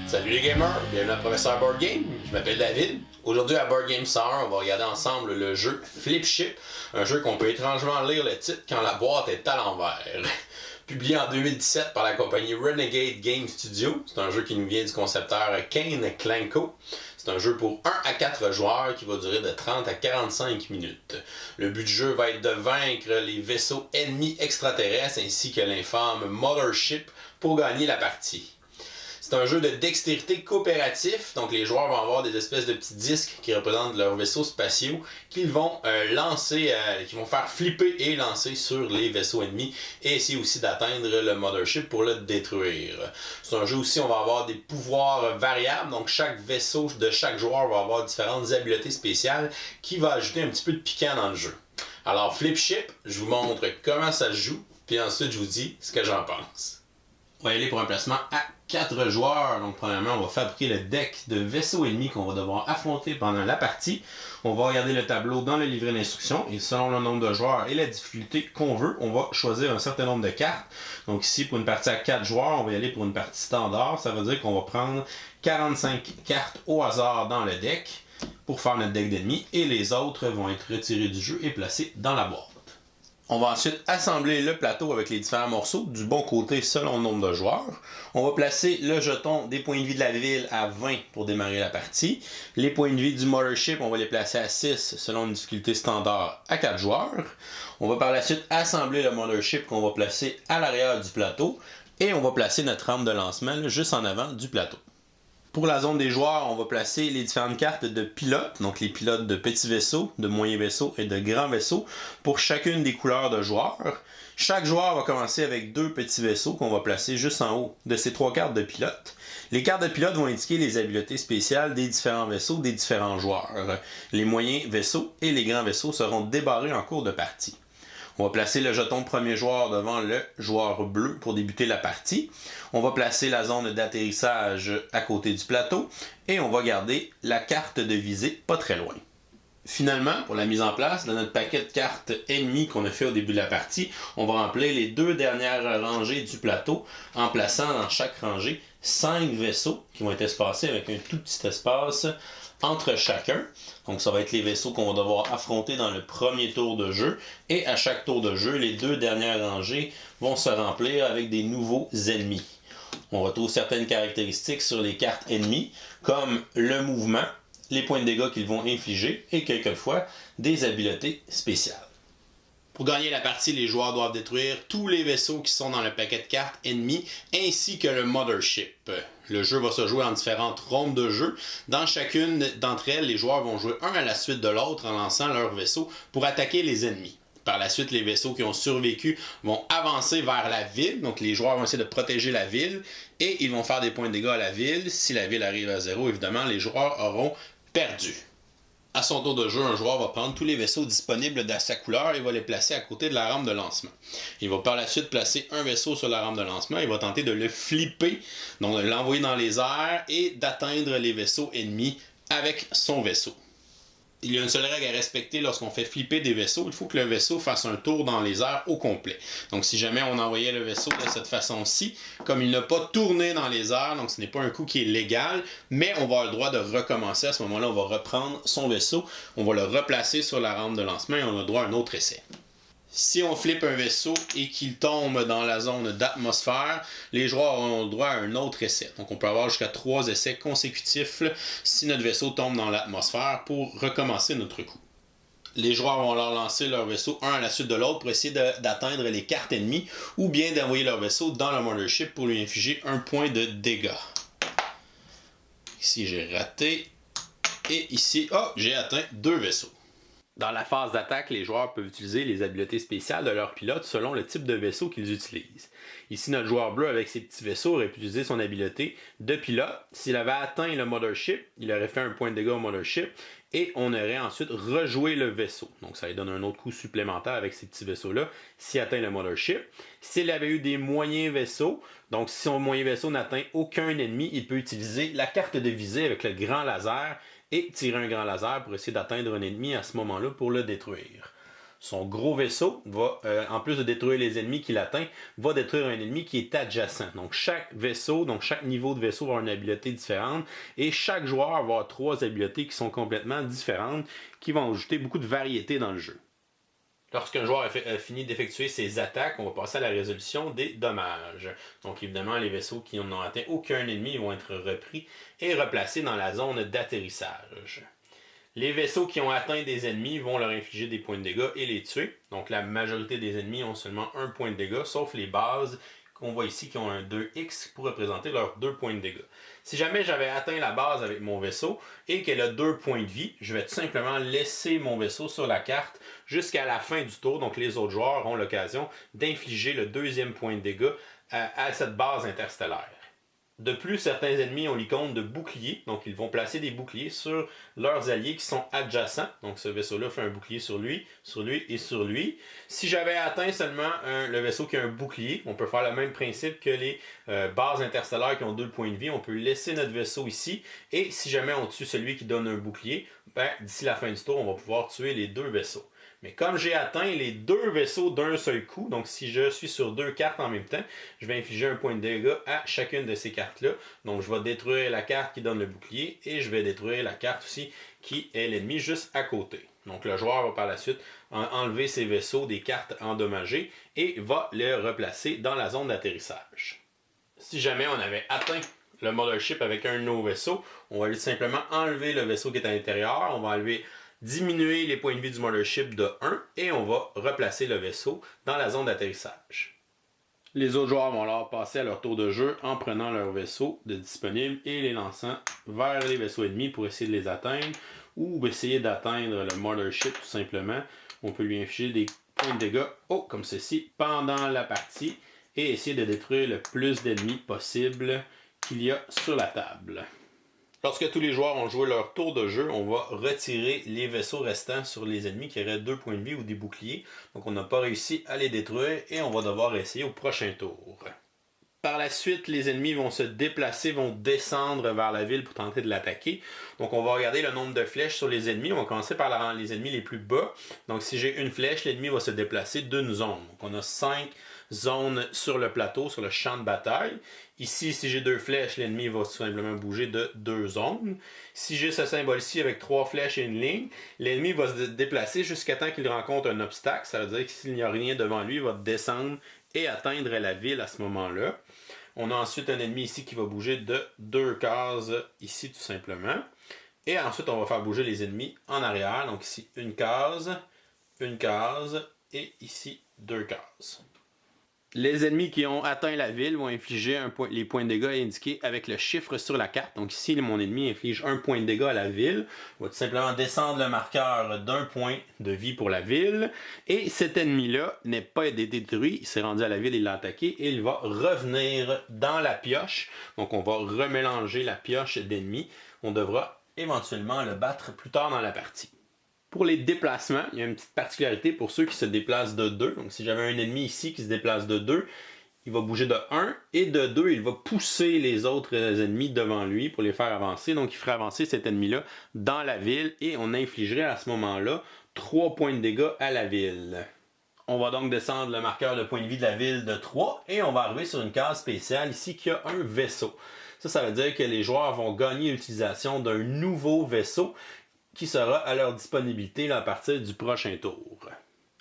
Salut les gamers, bienvenue à Professeur Board Game, je m'appelle David. Aujourd'hui à Board Game Summer, on va regarder ensemble le jeu Flip Ship, un jeu qu'on peut étrangement lire le titre quand la boîte est à l'envers. Publié en 2017 par la compagnie Renegade Game Studio, c'est un jeu qui nous vient du concepteur Kane Klanko. C'est un jeu pour 1 à 4 joueurs qui va durer de 30 à 45 minutes. Le but du jeu va être de vaincre les vaisseaux ennemis extraterrestres ainsi que l'infâme Mothership pour gagner la partie. C'est un jeu de dextérité coopératif, donc les joueurs vont avoir des espèces de petits disques qui représentent leurs vaisseaux spatiaux qu'ils vont lancer, qui vont faire flipper et lancer sur les vaisseaux ennemis et essayer aussi d'atteindre le Mothership pour le détruire. C'est un jeu aussi, on va avoir des pouvoirs variables, donc chaque vaisseau de chaque joueur va avoir différentes habiletés spéciales qui va ajouter un petit peu de piquant dans le jeu. Alors Flip Ship, je vous montre comment ça se joue, puis ensuite je vous dis ce que j'en pense. On va y aller pour un placement à 4 joueurs. Donc, premièrement, on va fabriquer le deck de vaisseaux ennemis qu'on va devoir affronter pendant la partie. On va regarder le tableau dans le livret d'instructions et selon le nombre de joueurs et la difficulté qu'on veut, on va choisir un certain nombre de cartes. Donc ici, pour une partie à 4 joueurs, on va y aller pour une partie standard. Ça veut dire qu'on va prendre 45 cartes au hasard dans le deck pour faire notre deck d'ennemis et les autres vont être retirés du jeu et placés dans la boîte. On va ensuite assembler le plateau avec les différents morceaux du bon côté selon le nombre de joueurs. On va placer le jeton des points de vie de la ville à 20 pour démarrer la partie. Les points de vie du Mothership, on va les placer à 6 selon une difficulté standard à 4 joueurs. On va par la suite assembler le Mothership qu'on va placer à l'arrière du plateau. Et on va placer notre rampe de lancement là, juste en avant du plateau. Pour la zone des joueurs, on va placer les différentes cartes de pilotes, donc les pilotes de petits vaisseaux, de moyens vaisseaux et de grands vaisseaux, pour chacune des couleurs de joueurs. Chaque joueur va commencer avec 2 petits vaisseaux qu'on va placer juste en haut de ces 3 cartes de pilotes. Les cartes de pilotes vont indiquer les habiletés spéciales des différents vaisseaux des différents joueurs. Les moyens vaisseaux et les grands vaisseaux seront débarrés en cours de partie. On va placer le jeton premier joueur devant le joueur bleu pour débuter la partie. On va placer la zone d'atterrissage à côté du plateau et on va garder la carte de visée pas très loin. Finalement, pour la mise en place, dans notre paquet de cartes ennemies qu'on a fait au début de la partie, on va remplir les 2 dernières rangées du plateau en plaçant dans chaque rangée 5 vaisseaux qui vont être espacés avec un tout petit espace entre chacun. Donc ça va être les vaisseaux qu'on va devoir affronter dans le premier tour de jeu. Et à chaque tour de jeu, les 2 dernières rangées vont se remplir avec des nouveaux ennemis. On retrouve certaines caractéristiques sur les cartes ennemies, comme le mouvement, les points de dégâts qu'ils vont infliger et quelquefois des habiletés spéciales. Pour gagner la partie, les joueurs doivent détruire tous les vaisseaux qui sont dans le paquet de cartes ennemis, ainsi que le Mothership. Le jeu va se jouer en différentes rondes de jeu. Dans chacune d'entre elles, les joueurs vont jouer un à la suite de l'autre en lançant leur vaisseau pour attaquer les ennemis. Par la suite, les vaisseaux qui ont survécu vont avancer vers la ville. Donc les joueurs vont essayer de protéger la ville et ils vont faire des points de dégâts à la ville. Si la ville arrive à 0, évidemment, les joueurs auront perdu. À son tour de jeu, un joueur va prendre tous les vaisseaux disponibles de sa couleur et va les placer à côté de la rampe de lancement. Il va par la suite placer un vaisseau sur la rampe de lancement et va tenter de le flipper, donc de l'envoyer dans les airs et d'atteindre les vaisseaux ennemis avec son vaisseau. Il y a une seule règle à respecter lorsqu'on fait flipper des vaisseaux. Il faut que le vaisseau fasse un tour dans les airs au complet. Donc si jamais on envoyait le vaisseau de cette façon-ci, comme il n'a pas tourné dans les airs, donc ce n'est pas un coup qui est légal, mais on va avoir le droit de recommencer. À ce moment-là, on va reprendre son vaisseau, on va le replacer sur la rampe de lancement et on a le droit à un autre essai. Si on flippe un vaisseau et qu'il tombe dans la zone d'atmosphère, les joueurs auront le droit à un autre essai. Donc on peut avoir jusqu'à 3 essais consécutifs si notre vaisseau tombe dans l'atmosphère pour recommencer notre coup. Les joueurs vont leur lancer leur vaisseau un à la suite de l'autre pour essayer d'atteindre les cartes ennemies ou bien d'envoyer leur vaisseau dans le Mothership pour lui infliger un point de dégâts. Ici j'ai raté et ici, j'ai atteint 2 vaisseaux. Dans la phase d'attaque, les joueurs peuvent utiliser les habiletés spéciales de leur pilote selon le type de vaisseau qu'ils utilisent. Ici, notre joueur bleu avec ses petits vaisseaux aurait pu utiliser son habileté de pilote. S'il avait atteint le Mothership, il aurait fait un point de dégâts au Mothership et on aurait ensuite rejoué le vaisseau. Donc ça lui donne un autre coup supplémentaire avec ces petits vaisseaux-là s'il atteint le Mothership. S'il avait eu des moyens vaisseaux, donc si son moyen vaisseau n'atteint aucun ennemi, il peut utiliser la carte de visée avec le grand laser et tirer un grand laser pour essayer d'atteindre un ennemi à ce moment-là pour le détruire. Son gros vaisseau va, en plus de détruire les ennemis qu'il atteint, va détruire un ennemi qui est adjacent. Donc chaque vaisseau, donc chaque niveau de vaisseau va avoir une habileté différente et chaque joueur va avoir 3 habiletés qui sont complètement différentes, qui vont ajouter beaucoup de variété dans le jeu. Lorsqu'un joueur a fini d'effectuer ses attaques, on va passer à la résolution des dommages. Donc évidemment, les vaisseaux qui n'ont atteint aucun ennemi vont être repris et replacés dans la zone d'atterrissage. Les vaisseaux qui ont atteint des ennemis vont leur infliger des points de dégâts et les tuer. Donc la majorité des ennemis ont seulement 1 point de dégâts, sauf les bases qu'on voit ici qui ont un 2x pour représenter leurs 2 points de dégâts. Si jamais j'avais atteint la base avec mon vaisseau et qu'elle a 2 points de vie, je vais tout simplement laisser mon vaisseau sur la carte jusqu'à la fin du tour. Donc les autres joueurs auront l'occasion d'infliger le 2e point de dégâts à cette base interstellaire. De plus, certains ennemis ont l'icône de bouclier, donc ils vont placer des boucliers sur leurs alliés qui sont adjacents. Donc ce vaisseau-là fait un bouclier sur lui et sur lui. Si j'avais atteint seulement le vaisseau qui a un bouclier, on peut faire le même principe que les bases interstellaires qui ont 2 points de vie. On peut laisser notre vaisseau ici, et si jamais on tue celui qui donne un bouclier, d'ici la fin du tour, on va pouvoir tuer les 2 vaisseaux. Mais comme j'ai atteint les 2 vaisseaux d'un seul coup, donc si je suis sur 2 cartes en même temps, je vais infliger un point de dégâts à chacune de ces cartes-là. Donc je vais détruire la carte qui donne le bouclier et je vais détruire la carte aussi qui est l'ennemi juste à côté. Donc le joueur va par la suite enlever ses vaisseaux des cartes endommagées et va les replacer dans la zone d'atterrissage. Si jamais on avait atteint le mothership avec un de nos vaisseaux, on va lui simplement enlever le vaisseau qui est à l'intérieur, on va diminuer les points de vie du mothership de 1 et on va replacer le vaisseau dans la zone d'atterrissage. Les autres joueurs vont alors passer à leur tour de jeu en prenant leur vaisseau de disponible et les lançant vers les vaisseaux ennemis pour essayer de les atteindre ou essayer d'atteindre le mothership tout simplement. On peut lui infliger des points de dégâts, comme ceci, pendant la partie et essayer de détruire le plus d'ennemis possible qu'il y a sur la table. Lorsque tous les joueurs ont joué leur tour de jeu, on va retirer les vaisseaux restants sur les ennemis qui auraient 2 points de vie ou des boucliers. Donc on n'a pas réussi à les détruire et on va devoir essayer au prochain tour. Par la suite, les ennemis vont se déplacer, vont descendre vers la ville pour tenter de l'attaquer. Donc on va regarder le nombre de flèches sur les ennemis. On va commencer par les ennemis les plus bas. Donc si j'ai une flèche, l'ennemi va se déplacer d'une zone. Donc on a 5 zones sur le plateau, sur le champ de bataille. Ici, si j'ai 2 flèches, l'ennemi va tout simplement bouger de 2 zones. Si j'ai ce symbole-ci avec 3 flèches et une ligne, l'ennemi va se déplacer jusqu'à temps qu'il rencontre un obstacle. Ça veut dire que s'il n'y a rien devant lui, il va descendre et atteindre la ville à ce moment-là. On a ensuite un ennemi ici qui va bouger de 2 cases ici tout simplement. Et ensuite, on va faire bouger les ennemis en arrière. Donc ici, une case et ici 2 cases. Les ennemis qui ont atteint la ville vont infliger les points de dégâts indiqués avec le chiffre sur la carte. Donc ici, mon ennemi inflige 1 point de dégâts à la ville. On va tout simplement descendre le marqueur d'1 point de vie pour la ville. Et cet ennemi-là n'est pas été détruit. Il s'est rendu à la ville, il l'a attaqué et il va revenir dans la pioche. Donc on va remélanger la pioche d'ennemis. On devra éventuellement le battre plus tard dans la partie. Pour les déplacements, il y a une petite particularité pour ceux qui se déplacent de 2. Donc si j'avais un ennemi ici qui se déplace de 2, il va bouger de 1 et de 2, il va pousser les autres ennemis devant lui pour les faire avancer. Donc il ferait avancer cet ennemi-là dans la ville et on infligerait à ce moment-là 3 points de dégâts à la ville. On va donc descendre le marqueur de points de vie de la ville de 3 et on va arriver sur une case spéciale ici qui a un vaisseau. Ça veut dire que les joueurs vont gagner l'utilisation d'un nouveau vaisseau qui sera à leur disponibilité à partir du prochain tour.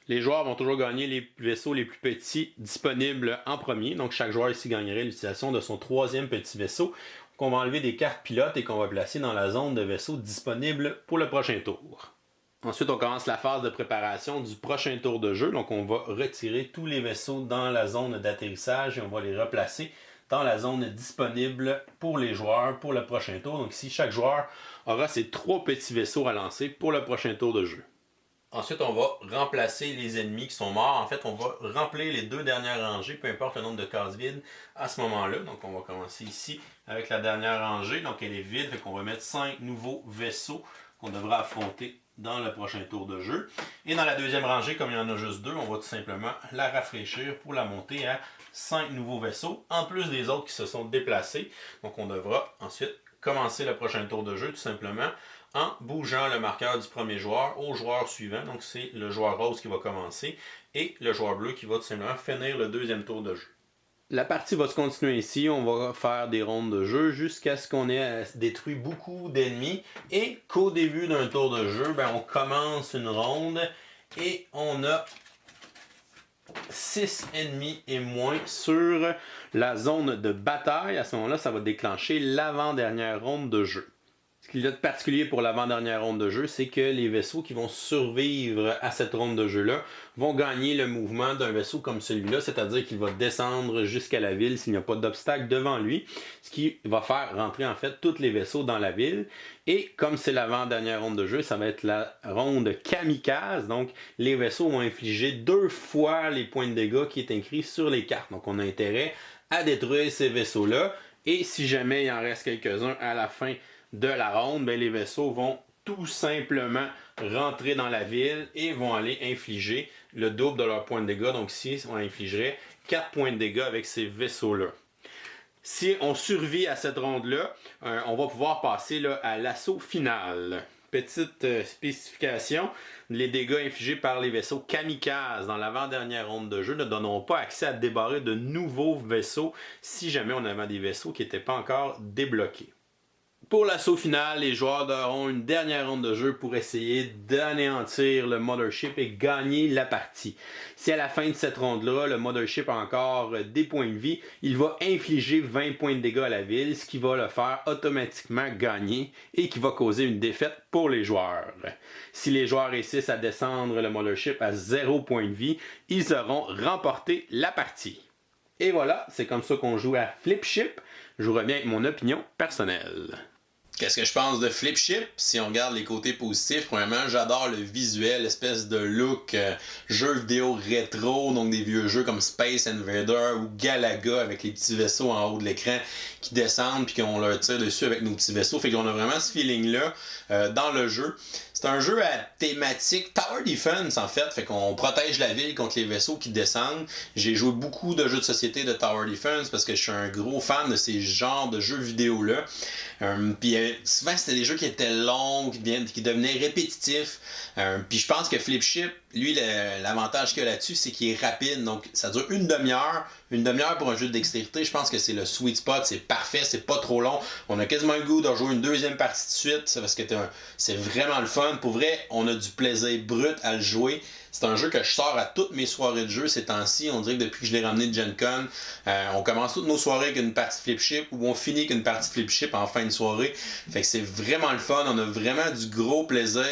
Les joueurs vont toujours gagner les vaisseaux les plus petits disponibles en premier. Donc chaque joueur ici gagnerait l'utilisation de son 3e petit vaisseau qu'on va enlever des cartes pilotes et qu'on va placer dans la zone de vaisseaux disponible pour le prochain tour. Ensuite, on commence la phase de préparation du prochain tour de jeu. Donc on va retirer tous les vaisseaux dans la zone d'atterrissage et on va les replacer dans la zone disponible pour les joueurs pour le prochain tour. Donc ici, chaque joueur aura ses 3 petits vaisseaux à lancer pour le prochain tour de jeu. Ensuite, on va remplacer les ennemis qui sont morts. En fait, on va remplir les 2 dernières rangées, peu importe le nombre de cases vides à ce moment-là. Donc on va commencer ici avec la dernière rangée. Donc elle est vide, fait qu'on va mettre 5 nouveaux vaisseaux qu'on devra affronter dans le prochain tour de jeu. Et dans la deuxième rangée, comme il y en a juste 2, on va tout simplement la rafraîchir pour la monter à 5 nouveaux vaisseaux, en plus des autres qui se sont déplacés. Donc on devra ensuite commencer le prochain tour de jeu tout simplement en bougeant le marqueur du premier joueur au joueur suivant. Donc c'est le joueur rose qui va commencer et le joueur bleu qui va tout simplement finir le deuxième tour de jeu. La partie va se continuer ici, on va faire des rondes de jeu jusqu'à ce qu'on ait détruit beaucoup d'ennemis et qu'au début d'un tour de jeu, on commence une ronde et on a 6 ennemis et moins sur la zone de bataille. À ce moment-là, ça va déclencher l'avant-dernière ronde de jeu. Ce qu'il y a de particulier pour l'avant-dernière ronde de jeu, c'est que les vaisseaux qui vont survivre à cette ronde de jeu-là vont gagner le mouvement d'un vaisseau comme celui-là, c'est-à-dire qu'il va descendre jusqu'à la ville s'il n'y a pas d'obstacle devant lui, ce qui va faire rentrer en fait tous les vaisseaux dans la ville. Et comme c'est l'avant-dernière ronde de jeu, ça va être la ronde kamikaze, donc les vaisseaux vont infliger 2 fois les points de dégâts qui est écrit sur les cartes. Donc on a intérêt à détruire ces vaisseaux-là, et si jamais il en reste quelques-uns à la fin de la ronde, les vaisseaux vont tout simplement rentrer dans la ville et vont aller infliger le double de leurs points de dégâts. Donc ici, on infligerait 4 points de dégâts avec ces vaisseaux-là. Si on survit à cette ronde-là, on va pouvoir passer à l'assaut final. Petite spécification, les dégâts infligés par les vaisseaux kamikazes dans l'avant-dernière ronde de jeu ne donneront pas accès à débarrer de nouveaux vaisseaux si jamais on avait des vaisseaux qui n'étaient pas encore débloqués. Pour l'assaut final, les joueurs auront une dernière ronde de jeu pour essayer d'anéantir le Mothership et gagner la partie. Si à la fin de cette ronde-là, le Mothership a encore des points de vie, il va infliger 20 points de dégâts à la ville, ce qui va le faire automatiquement gagner et qui va causer une défaite pour les joueurs. Si les joueurs réussissent à descendre le Mothership à 0 points de vie, ils auront remporté la partie. Et voilà, c'est comme ça qu'on joue à Flipship. Je vous reviens avec mon opinion personnelle. Qu'est-ce que je pense de Flipship? Si on regarde les côtés positifs, premièrement, j'adore le visuel, l'espèce de look jeu vidéo rétro, donc des vieux jeux comme Space Invader ou Galaga avec les petits vaisseaux en haut de l'écran qui descendent puis qu'on leur tire dessus avec nos petits vaisseaux. Fait qu'on a vraiment ce feeling-là dans le jeu. C'est un jeu à thématique Tower Defense en fait qu'on protège la ville contre les vaisseaux qui descendent. J'ai joué beaucoup de jeux de société de Tower Defense parce que je suis un gros fan de ces genres de jeux vidéo-là. Puis souvent c'était des jeux qui étaient longs, qui devenaient répétitifs. Puis je pense que Flipship, lui, l'avantage qu'il a là-dessus, c'est qu'il est rapide. Donc ça dure une demi-heure. Une demi-heure pour un jeu de dextérité, je pense que c'est le sweet spot, c'est parfait, c'est pas trop long. On a quasiment le goût de rejouer une deuxième partie de suite, parce que c'est vraiment le fun. Pour vrai, on a du plaisir brut à le jouer. C'est un jeu que je sors à toutes mes soirées de jeu ces temps-ci. On dirait que depuis que je l'ai ramené de Gen Con, on commence toutes nos soirées avec une partie Flipship ou on finit avec une partie Flipship en fin de soirée. Fait que c'est vraiment le fun. On a vraiment du gros plaisir.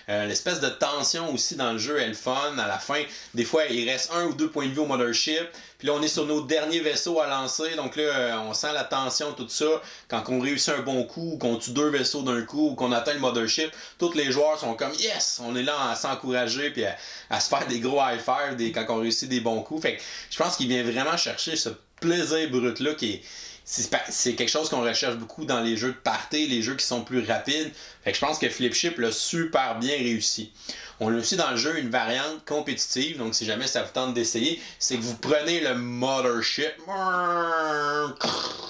L'espèce de tension aussi dans le jeu est le fun. À la fin, des fois, il reste 1 ou 2 points de vie au Mothership. Puis là, on est sur nos derniers vaisseaux à lancer. Donc là, on sent la tension, tout ça. Quand on réussit un bon coup, ou qu'on tue 2 vaisseaux d'un coup, ou qu'on atteint le Mothership, tous les joueurs sont comme « Yes! » On est là à s'encourager puis à se faire des gros high-five quand on réussit des bons coups. Fait que je pense qu'il vient vraiment chercher ce plaisir brut-là qui est... C'est quelque chose qu'on recherche beaucoup dans les jeux de party, les jeux qui sont plus rapides. Fait que je pense que Flipship l'a super bien réussi. On a aussi dans le jeu une variante compétitive, donc si jamais ça vous tente d'essayer, c'est que vous prenez le Mothership,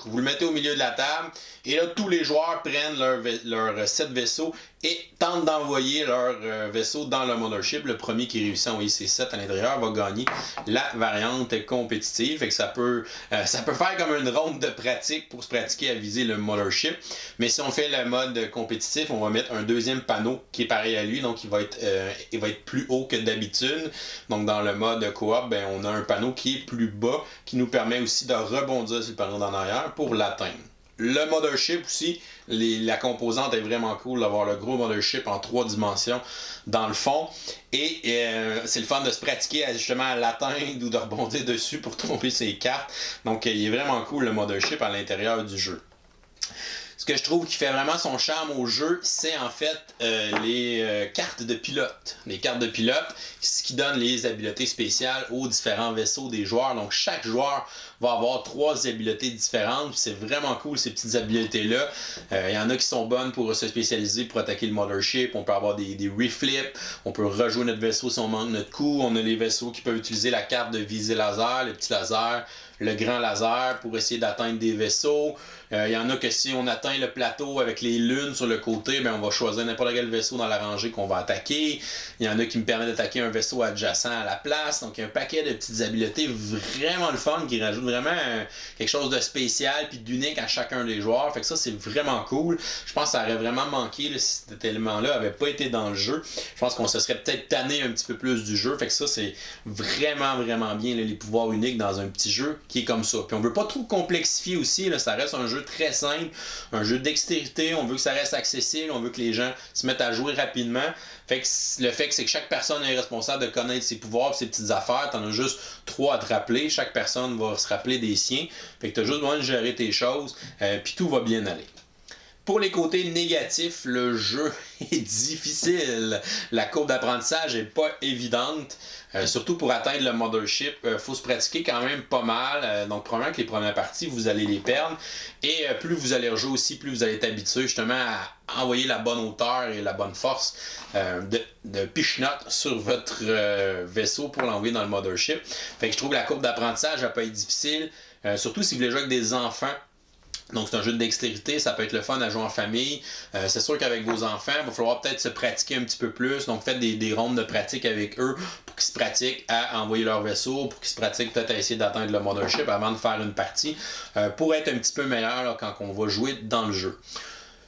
vous le mettez au milieu de la table, et là tous les joueurs prennent leur 7 vaisseaux et tentent d'envoyer leur vaisseau dans le Mothership. Le premier qui réussit à envoyer ses 7 à l'intérieur va gagner la variante compétitive. Fait que ça peut faire comme une ronde de pratique pour se pratiquer à viser le Mothership. Mais si on fait le mode compétitif, on va mettre un deuxième panneau qui est pareil à lui, donc il va être plus haut que d'habitude. Donc dans le mode coop, on a un panneau qui est plus bas, qui nous permet aussi de rebondir sur le panneau d'en arrière pour l'atteindre. Le Mothership aussi, la composante est vraiment cool d'avoir le gros Mothership en 3 dimensions dans le fond. Et c'est le fun de se pratiquer justement à l'atteindre ou de rebondir dessus pour tromper ses cartes. Donc il est vraiment cool le Mothership à l'intérieur du jeu. Ce que je trouve qui fait vraiment son charme au jeu, c'est en fait les cartes de pilote. Les cartes de pilote, ce qui donne les habiletés spéciales aux différents vaisseaux des joueurs. Donc chaque joueur va avoir 3 habiletés différentes. C'est vraiment cool ces petites habiletés-là. Il y en a qui sont bonnes pour se spécialiser pour attaquer le Mothership. On peut avoir des reflips. On peut rejouer notre vaisseau si on manque notre coup. On a les vaisseaux qui peuvent utiliser la carte de visée laser, le petit laser. le grand laser pour essayer d'atteindre des vaisseaux. Il y en a que si on atteint le plateau avec les lunes sur le côté, ben on va choisir n'importe quel vaisseau dans la rangée qu'on va attaquer. Il y en a qui me permettent d'attaquer un vaisseau adjacent à la place. Donc il y a un paquet de petites habiletés vraiment le fun qui rajoutent vraiment quelque chose de spécial puis d'unique à chacun des joueurs. Fait que ça, c'est vraiment cool. Je pense que ça aurait vraiment manqué là, si cet élément-là avait pas été dans le jeu. Je pense qu'on se serait peut-être tanné un petit peu plus du jeu. Fait que ça, c'est vraiment bien là, les pouvoirs uniques dans un petit jeu qui est comme ça. Puis on veut pas trop complexifier aussi. Là, ça reste un jeu très simple, un jeu de dextérité. On veut que ça reste accessible. On veut que les gens se mettent à jouer rapidement. Fait que le fait que c'est que chaque personne est responsable de connaître ses pouvoirs et ses petites affaires. T'en as juste 3 à te rappeler. Chaque personne va se rappeler des siens. Fait que t'as juste besoin de gérer tes choses. Puis tout va bien aller. Pour les côtés négatifs, le jeu est difficile. La courbe d'apprentissage n'est pas évidente. Surtout pour atteindre le Mothership, faut se pratiquer quand même pas mal. Donc probablement que les premières parties, vous allez les perdre. Et plus vous allez rejouer aussi, plus vous allez être habitué justement à envoyer la bonne hauteur et la bonne force de piche-note sur votre vaisseau pour l'envoyer dans le Mothership. Fait que je trouve que la courbe d'apprentissage va pas être difficile. Surtout si vous voulez jouer avec des enfants. Donc c'est un jeu de dextérité, ça peut être le fun à jouer en famille. C'est sûr qu'avec vos enfants, il va falloir peut-être se pratiquer un petit peu plus. Donc faites des rondes de pratique avec eux pour qu'ils se pratiquent à envoyer leur vaisseau, pour qu'ils se pratiquent peut-être à essayer d'atteindre le Mothership avant de faire une partie, pour être un petit peu meilleur là, quand on va jouer dans le jeu.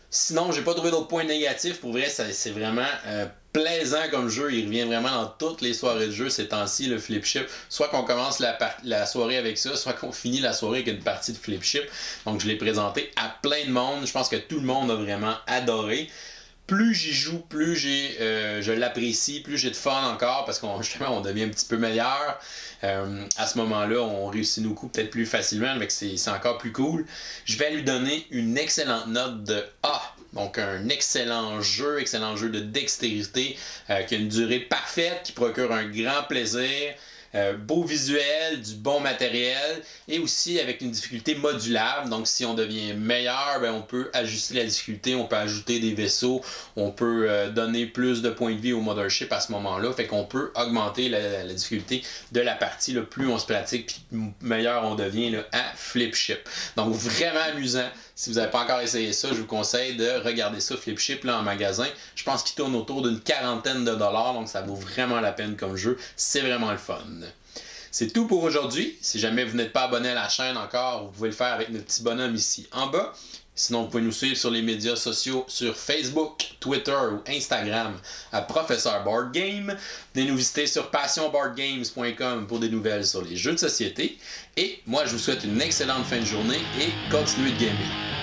Sinon, j'ai pas trouvé d'autres points négatifs. Pour vrai, c'est vraiment plaisant comme jeu. Il revient vraiment dans toutes les soirées de jeu ces temps-ci, le Flipship. Soit qu'on commence la soirée avec ça, soit qu'on finit la soirée avec une partie de Flipship. Donc, je l'ai présenté à plein de monde. Je pense que tout le monde a vraiment adoré. Plus j'y joue, plus je l'apprécie, plus j'ai de fun encore parce qu'on justement on devient un petit peu meilleur. À ce moment-là, on réussit nos coups peut-être plus facilement, mais c'est encore plus cool. Je vais lui donner une excellente note de A. Donc un excellent jeu de dextérité qui a une durée parfaite, qui procure un grand plaisir. Beau visuel, du bon matériel et aussi avec une difficulté modulable. Donc si on devient meilleur, ben, on peut ajuster la difficulté, on peut ajouter des vaisseaux, on peut donner plus de points de vie au Mothership à ce moment-là. Fait qu'on peut augmenter la difficulté de la partie. Là, plus on se pratique, puis meilleur on devient là, à Flipship. Donc vraiment amusant. Si vous n'avez pas encore essayé ça, je vous conseille de regarder ça, Flipship, là, en magasin. Je pense qu'il tourne autour d'une quarantaine de dollars, donc ça vaut vraiment la peine comme jeu. C'est vraiment le fun. C'est tout pour aujourd'hui. Si jamais vous n'êtes pas abonné à la chaîne encore, vous pouvez le faire avec notre petit bonhomme ici en bas. Sinon, vous pouvez nous suivre sur les médias sociaux sur Facebook, Twitter ou Instagram à Professeur Board Game. Venez nous visiter sur passionboardgames.com pour des nouvelles sur les jeux de société. Et moi, je vous souhaite une excellente fin de journée et continuez de gamer.